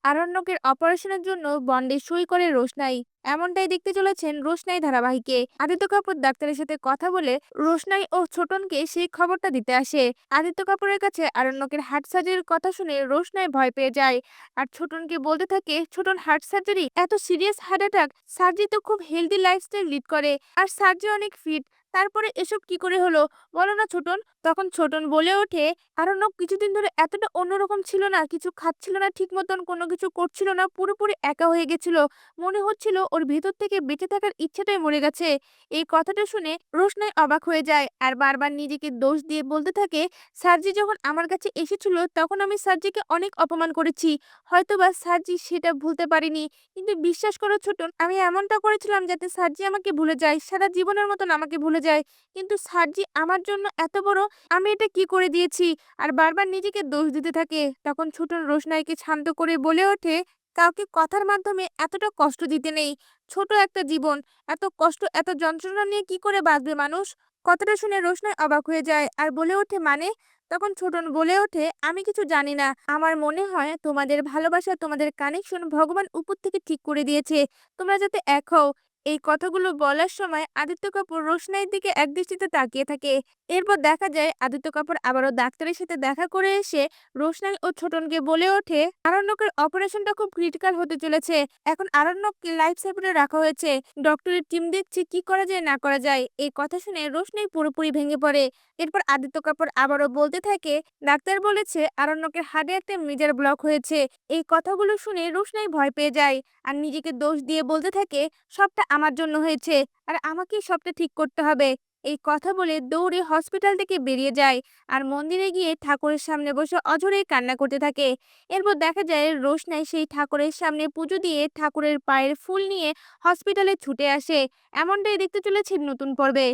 আরণ্যকের অপারেশনের জন্য বন্ডে সই করে রোশনাই। এমনটাই দেখতে চলেছেন রোশনাই ধারাবাহিকে। আদিত্য কাপুর ডাক্তারের সাথে কথা বলে রোশনাই ও ছোটনকে সেই খবরটা দিতে আসে। আদিত্য কাপুরের কাছে আরণ্যকের হার্ট সার্জারির কথা শুনে রোশনাই ভয় পেয়ে যায়। আর ছোটনকে বলতে থাকে, ছোটন, হার্ট সার্জারি? এত সিরিয়াস হার্ট অ্যাটাক? সার্জি তো খুব হেলদি লাইফস্টাইল লিড করে, আর সার্জি অনেক ফিট। তারপরে এসব কি করে হলো বলো না ছোটন। তখন ছোটন বলে ওঠে, আরণ্যক কিছুদিন ধরে এতটা অন্যরকম ছিল না, কিছু খাচ্ছিল না ঠিক মতন, কোনো কিছু করছিল না, পুরোপুরি একা হয়ে গেছিল। মনে হচ্ছিল ওর ভেতর থেকে বেঁচে থাকার ইচ্ছেটাই মরে গেছে। এই কথাটা শুনে রোশনাই অবাক হয়ে যায় আর বারবার নিজেকে দোষ দিয়ে বলতে থাকে, সার্জি যখন আমার কাছে এসেছিল তখন আমি সার্জিকে অনেক অপমান করেছি, হয়তোবা সার্জি সেটা ভুলতে পারিনি। কিন্তু বিশ্বাস করো ছোটন, আমি এমনটা করেছিলাম যাতে সার্জি আমাকে ভুলে যায়, সারা জীবনের মতন আমাকে ভুলে যায়। কিন্তু সার্জি আমার জন্য এত বড়, আমি এটা কি করে দিয়েছি? আর বারবার নিজেকে দোষ দিতে থাকে। তখন ছোটন রোশনাইকে শান্ত করে বলে ওঠে, কাউকে কথার মাধ্যমে এতটা কষ্ট দিতে নেই। ছোট একটা জীবন, এত কষ্ট এত যন্ত্রণা নিয়ে কি করে বাঁচবে মানুষ? কথাটা শুনে রোশনাই অবাক হয়ে যায় আর বলে ওঠে, মানে? তখন ছোটন বলে ওঠে, আমি কিছু জানি না, আমার মনে হয় তোমাদের ভালোবাসা, তোমাদের কানেকশন ভগবান উপর থেকে ঠিক করে দিয়েছে, তোমরা যাতে এক হও। এই কথাগুলো বলার সময় আদিত্য কাপুর রোশনাইয়ের দিকে একদৃষ্টিতে তাকিয়ে থাকে। এরপর দেখা যায় আদিত্য কাপুর আবারও ডাক্তারের সাথে দেখা করে এসে রোশনাই ও ছোটনকে বলে ওঠে, আরণ্যকের অপারেশনটা খুব ক্রিটিক্যাল হতে চলেছে। এখন আরণ্যককে লাইফ সাপোর্টে রাখা হয়েছে। ডক্টরের টিম দেখছে কি করা যায় না করা যায়। এই কথা শুনে রোশনাই পুরোপুরি ভেঙে পড়ে। এরপর আদিত্য কাপুর আবারও বলতে থাকে, ডাক্তার বলেছে আরণ্যকের হার্টে একটা মেজর ব্লক হয়েছে। এই কথাগুলো শুনে রোশনাই ভয় পেয়ে যায় আর নিজেকে দোষ দিয়ে বলতে থাকে, সবটা আমার জন্য হয়েছে আর আমাকেই সবটা ঠিক করতে হবে। এই কথা বলে দৌড়ে হসপিটাল থেকে বেরিয়ে যায় আর মন্দিরে গিয়ে ঠাকুরের সামনে বসে অঝরে কান্না করতে থাকে। এরপর দেখা যায় রোশনাই সেই ঠাকুরের সামনে পুজো দিয়ে ঠাকুরের পায়ের ফুল নিয়ে হসপিটালে ছুটে আসে। এমনটাই দেখতে চলেছে নতুন পর্বে।